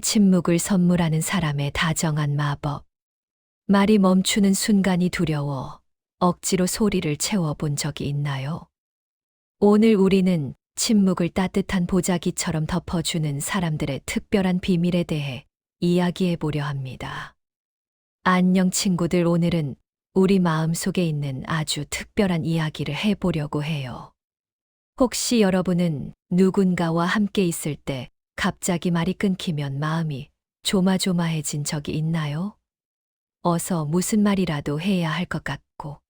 침묵을 선물하는 사람의 다정한 마법. 말이 멈추는 순간이 두려워 억지로 소리를 채워본 적이 있나요? 오늘 우리는 침묵을 따뜻한 보자기처럼 덮어주는 사람들의 특별한 비밀에 대해 이야기해 보려 합니다. 안녕 친구들, 오늘은 우리 마음 속에 있는 아주 특별한 이야기를 해보려고 해요. 혹시 여러분은 누군가와 함께 있을 때 갑자기 말이 끊기면 마음이 조마조마해진 적이 있나요? 어서 무슨 말이라도 해야 할 것 같고,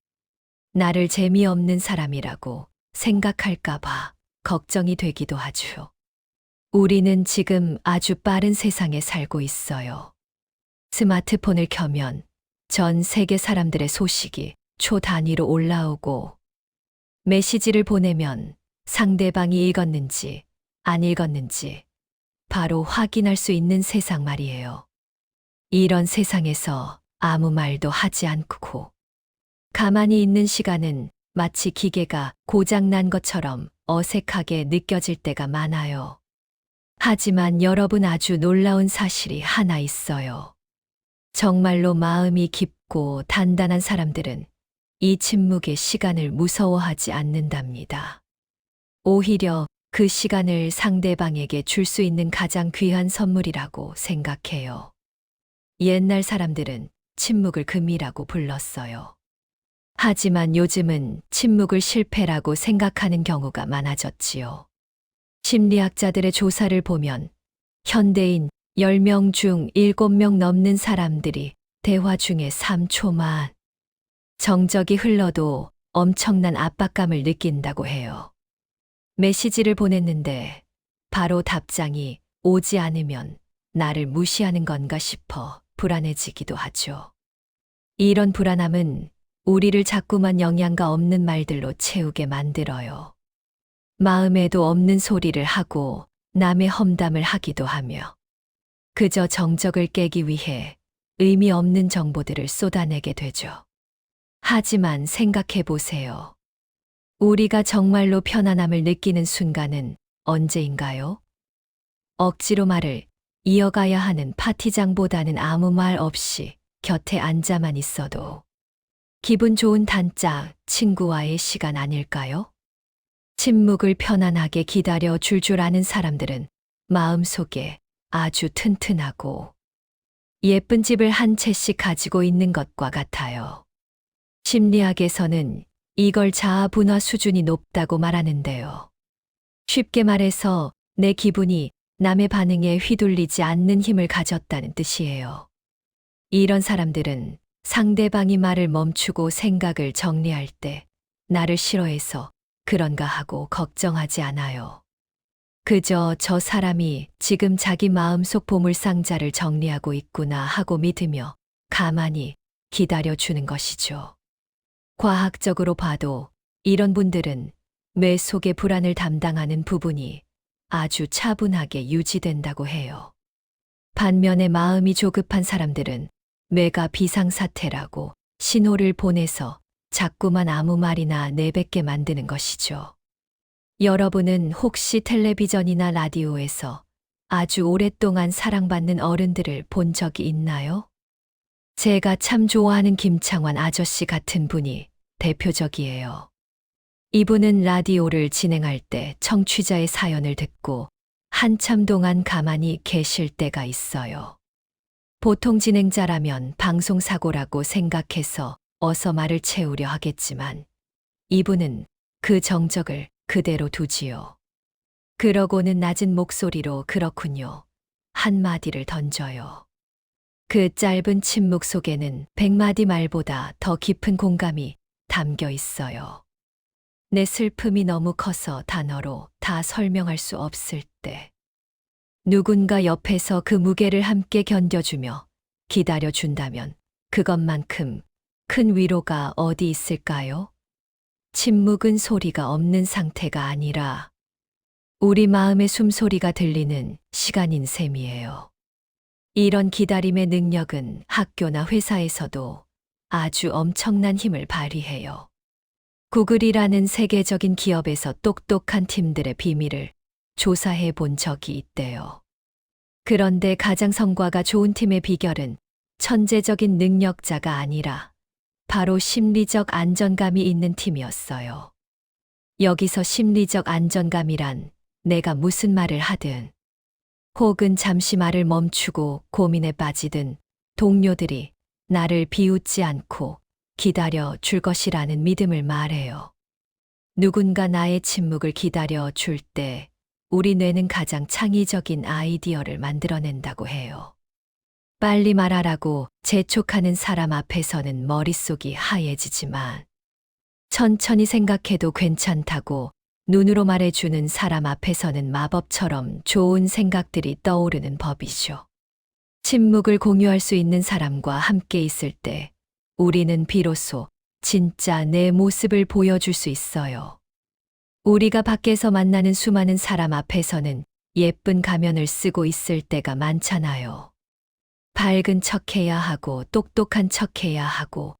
나를 재미없는 사람이라고 생각할까봐 걱정이 되기도 하죠. 우리는 지금 아주 빠른 세상에 살고 있어요. 스마트폰을 켜면 전 세계 사람들의 소식이 초 단위로 올라오고, 메시지를 보내면 상대방이 읽었는지 안 읽었는지 바로 확인할 수 있는 세상 말이에요. 이런 세상에서 아무 말도 하지 않고 가만히 있는 시간은 마치 기계가 고장난 것처럼 어색하게 느껴질 때가 많아요. 하지만 여러분, 아주 놀라운 사실이 하나 있어요. 정말로 마음이 깊고 단단한 사람들은 이 침묵의 시간을 무서워하지 않는답니다. 오히려 그 시간을 상대방에게 줄 수 있는 가장 귀한 선물이라고 생각해요. 옛날 사람들은 침묵을 금이라고 불렀어요. 하지만 요즘은 침묵을 실패라고 생각하는 경우가 많아졌지요. 심리학자들의 조사를 보면 현대인 10명 중 7명 넘는 사람들이 대화 중에 3초만 정적이 흘러도 엄청난 압박감을 느낀다고 해요. 메시지를 보냈는데 바로 답장이 오지 않으면 나를 무시하는 건가 싶어 불안해지기도 하죠. 이런 불안함은 우리를 자꾸만 영양가 없는 말들로 채우게 만들어요. 마음에도 없는 소리를 하고 남의 험담을 하기도 하며 그저 정적을 깨기 위해 의미 없는 정보들을 쏟아내게 되죠. 하지만 생각해 보세요. 우리가 정말로 편안함을 느끼는 순간은 언제인가요? 억지로 말을 이어가야 하는 파티장보다는 아무 말 없이 곁에 앉아만 있어도 기분 좋은 단짝 친구와의 시간 아닐까요? 침묵을 편안하게 기다려 줄 줄 아는 사람들은 마음속에 아주 튼튼하고 예쁜 집을 한 채씩 가지고 있는 것과 같아요. 심리학에서는 이걸 자아 분화 수준이 높다고 말하는데요. 쉽게 말해서 내 기분이 남의 반응에 휘둘리지 않는 힘을 가졌다는 뜻이에요. 이런 사람들은 상대방이 말을 멈추고 생각을 정리할 때 나를 싫어해서 그런가 하고 걱정하지 않아요. 그저 저 사람이 지금 자기 마음속 보물상자를 정리하고 있구나 하고 믿으며 가만히 기다려주는 것이죠. 과학적으로 봐도 이런 분들은 뇌 속의 불안을 담당하는 부분이 아주 차분하게 유지된다고 해요. 반면에 마음이 조급한 사람들은 뇌가 비상사태라고 신호를 보내서 자꾸만 아무 말이나 내뱉게 만드는 것이죠. 여러분은 혹시 텔레비전이나 라디오에서 아주 오랫동안 사랑받는 어른들을 본 적이 있나요? 제가 참 좋아하는 김창완 아저씨 같은 분이 대표적이에요. 이분은 라디오를 진행할 때 청취자의 사연을 듣고 한참 동안 가만히 계실 때가 있어요. 보통 진행자라면 방송사고라고 생각해서 어서 말을 채우려 하겠지만 이분은 그 정적을 그대로 두지요. 그러고는 낮은 목소리로 그렇군요 한마디를 던져요. 그 짧은 침묵 속에는 100마디 말보다 더 깊은 공감이 담겨 있어요. 내 슬픔이 너무 커서 단어로 다 설명할 수 없을 때 누군가 옆에서 그 무게를 함께 견뎌주며 기다려준다면 그것만큼 큰 위로가 어디 있을까요? 침묵은 소리가 없는 상태가 아니라 우리 마음의 숨소리가 들리는 시간인 셈이에요. 이런 기다림의 능력은 학교나 회사에서도 아주 엄청난 힘을 발휘해요. 구글이라는 세계적인 기업에서 똑똑한 팀들의 비밀을 조사해 본 적이 있대요. 그런데 가장 성과가 좋은 팀의 비결은 천재적인 능력자가 아니라 바로 심리적 안정감이 있는 팀이었어요. 여기서 심리적 안정감이란 내가 무슨 말을 하든 혹은 잠시 말을 멈추고 고민에 빠지든 동료들이 나를 비웃지 않고 기다려 줄 것이라는 믿음을 말해요. 누군가 나의 침묵을 기다려 줄 때 우리 뇌는 가장 창의적인 아이디어를 만들어낸다고 해요. 빨리 말하라고 재촉하는 사람 앞에서는 머릿속이 하얘지지만 천천히 생각해도 괜찮다고 눈으로 말해주는 사람 앞에서는 마법처럼 좋은 생각들이 떠오르는 법이죠. 침묵을 공유할 수 있는 사람과 함께 있을 때 우리는 비로소 진짜 내 모습을 보여줄 수 있어요. 우리가 밖에서 만나는 수많은 사람 앞에서는 예쁜 가면을 쓰고 있을 때가 많잖아요. 밝은 척해야 하고 똑똑한 척해야 하고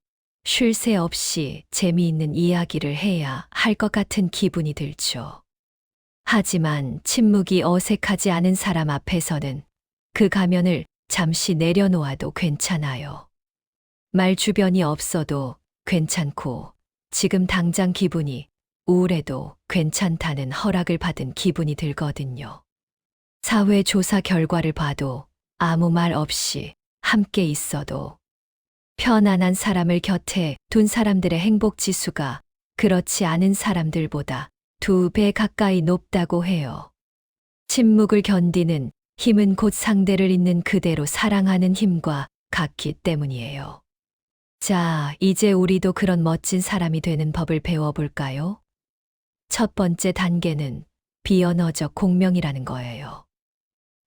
쉴 새 없이 재미있는 이야기를 해야 할 것 같은 기분이 들죠. 하지만 침묵이 어색하지 않은 사람 앞에서는 그 가면을 잠시 내려놓아도 괜찮아요. 말 주변이 없어도 괜찮고 지금 당장 기분이 우울해도 괜찮다는 허락을 받은 기분이 들거든요. 사회 조사 결과를 봐도 아무 말 없이 함께 있어도 편안한 사람을 곁에 둔 사람들의 행복 지수가 그렇지 않은 사람들보다 2배 가까이 높다고 해요. 침묵을 견디는 힘은 곧 상대를 있는 그대로 사랑하는 힘과 같기 때문이에요. 자, 이제 우리도 그런 멋진 사람이 되는 법을 배워볼까요? 첫 번째 단계는 비언어적 공명이라는 거예요.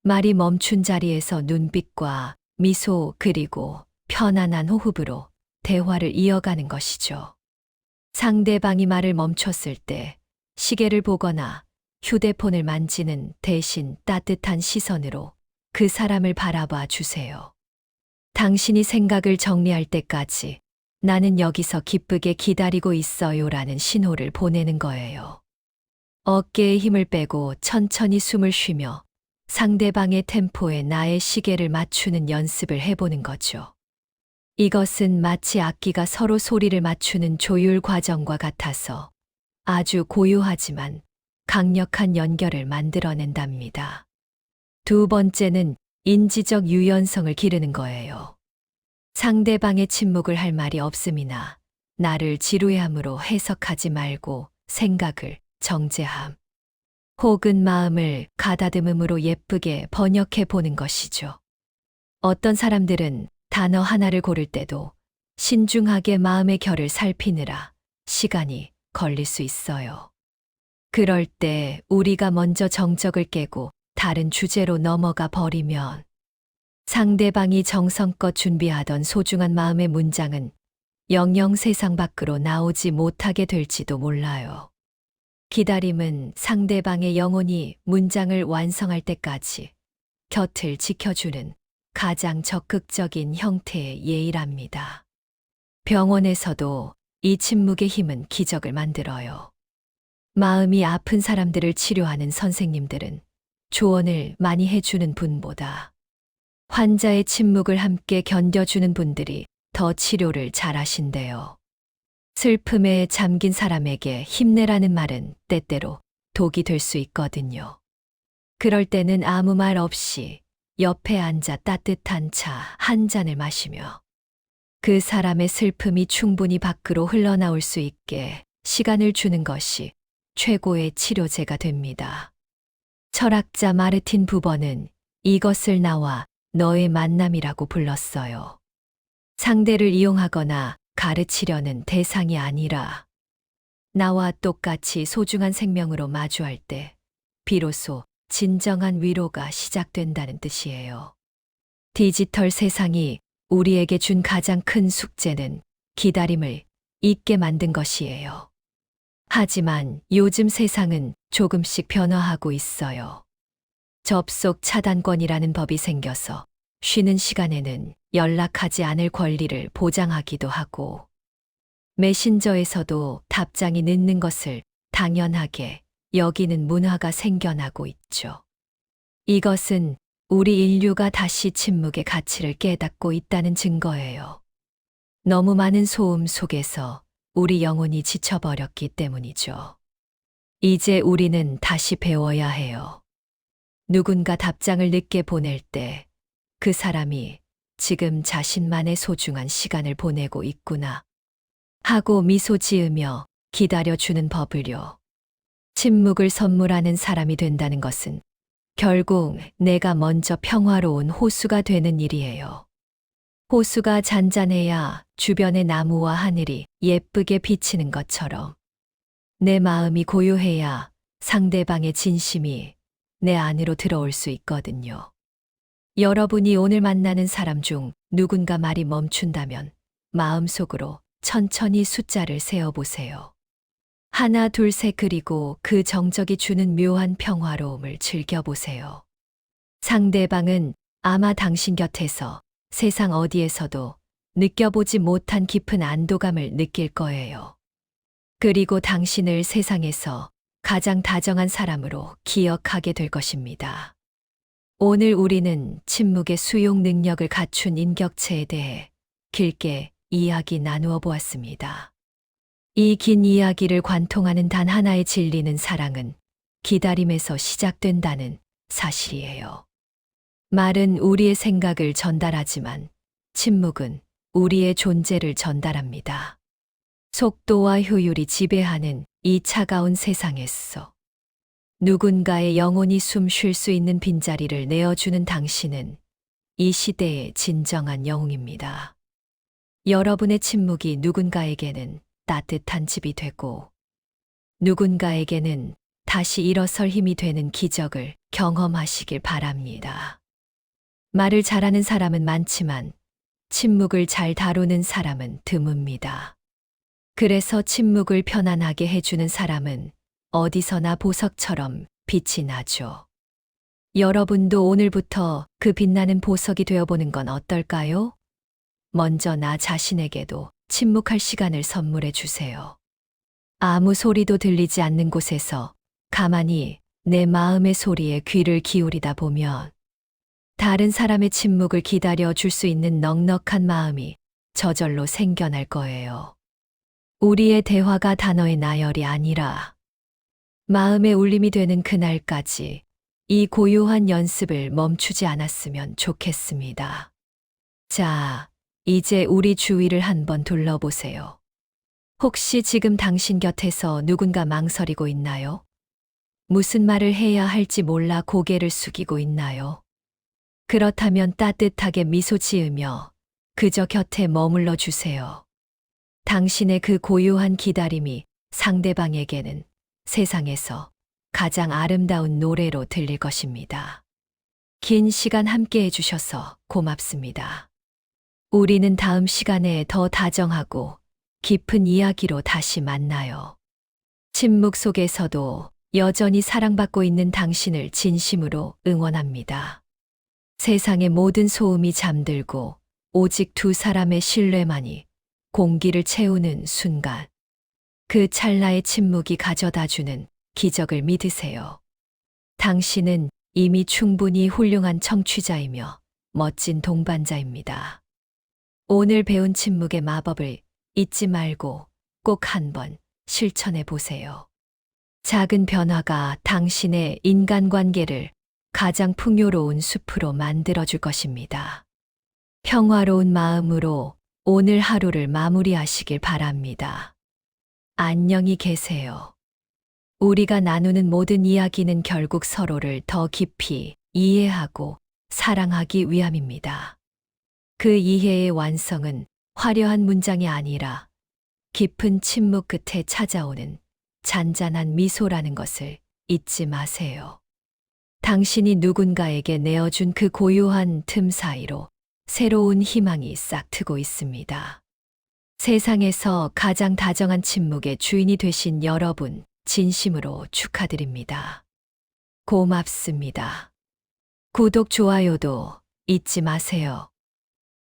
말이 멈춘 자리에서 눈빛과 미소 그리고 편안한 호흡으로 대화를 이어가는 것이죠. 상대방이 말을 멈췄을 때 시계를 보거나 휴대폰을 만지는 대신 따뜻한 시선으로 그 사람을 바라봐 주세요. 당신이 생각을 정리할 때까지 나는 여기서 기쁘게 기다리고 있어요라는 신호를 보내는 거예요. 어깨에 힘을 빼고 천천히 숨을 쉬며 상대방의 템포에 나의 시계를 맞추는 연습을 해보는 거죠. 이것은 마치 악기가 서로 소리를 맞추는 조율 과정과 같아서 아주 고요하지만 강력한 연결을 만들어낸답니다. 두 번째는 인지적 유연성을 기르는 거예요. 상대방의 침묵을 할 말이 없음이나 나를 지루해함으로 해석하지 말고 생각을 정제함 혹은 마음을 가다듬음으로 예쁘게 번역해 보는 것이죠. 어떤 사람들은 단어 하나를 고를 때도 신중하게 마음의 결을 살피느라 시간이 걸릴 수 있어요. 그럴 때 우리가 먼저 정적을 깨고 다른 주제로 넘어가 버리면 상대방이 정성껏 준비하던 소중한 마음의 문장은 영영 세상 밖으로 나오지 못하게 될지도 몰라요. 기다림은 상대방의 영혼이 문장을 완성할 때까지 곁을 지켜주는 가장 적극적인 형태의 예의랍니다. 병원에서도 이 침묵의 힘은 기적을 만들어요. 마음이 아픈 사람들을 치료하는 선생님들은 조언을 많이 해주는 분보다 환자의 침묵을 함께 견뎌주는 분들이 더 치료를 잘하신대요. 슬픔에 잠긴 사람에게 힘내라는 말은 때때로 독이 될 수 있거든요. 그럴 때는 아무 말 없이 옆에 앉아 따뜻한 차 한 잔을 마시며 그 사람의 슬픔이 충분히 밖으로 흘러나올 수 있게 시간을 주는 것이 최고의 치료제가 됩니다. 철학자 마르틴 부버는 이것을 나와 너의 만남이라고 불렀어요. 상대를 이용하거나 가르치려는 대상이 아니라 나와 똑같이 소중한 생명으로 마주할 때 비로소 진정한 위로가 시작된다는 뜻이에요. 디지털 세상이 우리에게 준 가장 큰 숙제는 기다림을 잊게 만든 것이에요. 하지만 요즘 세상은 조금씩 변화하고 있어요. 접속 차단권이라는 법이 생겨서 쉬는 시간에는 연락하지 않을 권리를 보장하기도 하고 메신저에서도 답장이 늦는 것을 당연하게 여기는 문화가 생겨나고 있죠. 이것은 우리 인류가 다시 침묵의 가치를 깨닫고 있다는 증거예요. 너무 많은 소음 속에서 우리 영혼이 지쳐버렸기 때문이죠. 이제 우리는 다시 배워야 해요. 누군가 답장을 늦게 보낼 때 그 사람이 지금 자신만의 소중한 시간을 보내고 있구나 하고 미소 지으며 기다려주는 법을요. 침묵을 선물하는 사람이 된다는 것은 결국 내가 먼저 평화로운 호수가 되는 일이에요. 호수가 잔잔해야 주변의 나무와 하늘이 예쁘게 비치는 것처럼 내 마음이 고요해야 상대방의 진심이 내 안으로 들어올 수 있거든요. 여러분이 오늘 만나는 사람 중 누군가 말이 멈춘다면 마음속으로 천천히 숫자를 세어보세요. 하나, 둘, 셋 그리고 그 정적이 주는 묘한 평화로움을 즐겨보세요. 상대방은 아마 당신 곁에서 세상 어디에서도 느껴보지 못한 깊은 안도감을 느낄 거예요. 그리고 당신을 세상에서 가장 다정한 사람으로 기억하게 될 것입니다. 오늘 우리는 침묵의 수용 능력을 갖춘 인격체에 대해 길게 이야기 나누어 보았습니다. 이 긴 이야기를 관통하는 단 하나의 진리는 사랑은 기다림에서 시작된다는 사실이에요. 말은 우리의 생각을 전달하지만 침묵은 우리의 존재를 전달합니다. 속도와 효율이 지배하는 이 차가운 세상에서 누군가의 영혼이 숨 쉴 수 있는 빈자리를 내어주는 당신은 이 시대의 진정한 영웅입니다. 여러분의 침묵이 누군가에게는 따뜻한 집이 되고 누군가에게는 다시 일어설 힘이 되는 기적을 경험하시길 바랍니다. 말을 잘하는 사람은 많지만 침묵을 잘 다루는 사람은 드뭅니다. 그래서 침묵을 편안하게 해주는 사람은 어디서나 보석처럼 빛이 나죠. 여러분도 오늘부터 그 빛나는 보석이 되어보는 건 어떨까요? 먼저 나 자신에게도 침묵할 시간을 선물해 주세요. 아무 소리도 들리지 않는 곳에서 가만히 내 마음의 소리에 귀를 기울이다 보면 다른 사람의 침묵을 기다려 줄 수 있는 넉넉한 마음이 저절로 생겨날 거예요. 우리의 대화가 단어의 나열이 아니라 마음의 울림이 되는 그날까지 이 고요한 연습을 멈추지 않았으면 좋겠습니다. 자, 이제 우리 주위를 한번 둘러보세요. 혹시 지금 당신 곁에서 누군가 망설이고 있나요? 무슨 말을 해야 할지 몰라 고개를 숙이고 있나요? 그렇다면 따뜻하게 미소 지으며 그저 곁에 머물러 주세요. 당신의 그 고요한 기다림이 상대방에게는 세상에서 가장 아름다운 노래로 들릴 것입니다. 긴 시간 함께 해주셔서 고맙습니다. 우리는 다음 시간에 더 다정하고 깊은 이야기로 다시 만나요. 침묵 속에서도 여전히 사랑받고 있는 당신을 진심으로 응원합니다. 세상의 모든 소음이 잠들고 오직 두 사람의 신뢰만이 공기를 채우는 순간, 그 찰나의 침묵이 가져다주는 기적을 믿으세요. 당신은 이미 충분히 훌륭한 청취자이며 멋진 동반자입니다. 오늘 배운 침묵의 마법을 잊지 말고 꼭 한번 실천해 보세요. 작은 변화가 당신의 인간관계를 가장 풍요로운 숲으로 만들어줄 것입니다. 평화로운 마음으로 오늘 하루를 마무리하시길 바랍니다. 안녕히 계세요. 우리가 나누는 모든 이야기는 결국 서로를 더 깊이 이해하고 사랑하기 위함입니다. 그 이해의 완성은 화려한 문장이 아니라 깊은 침묵 끝에 찾아오는 잔잔한 미소라는 것을 잊지 마세요. 당신이 누군가에게 내어준 그 고요한 틈 사이로 새로운 희망이 싹트고 있습니다. 세상에서 가장 다정한 침묵의 주인이 되신 여러분, 진심으로 축하드립니다. 고맙습니다. 구독, 좋아요도 잊지 마세요.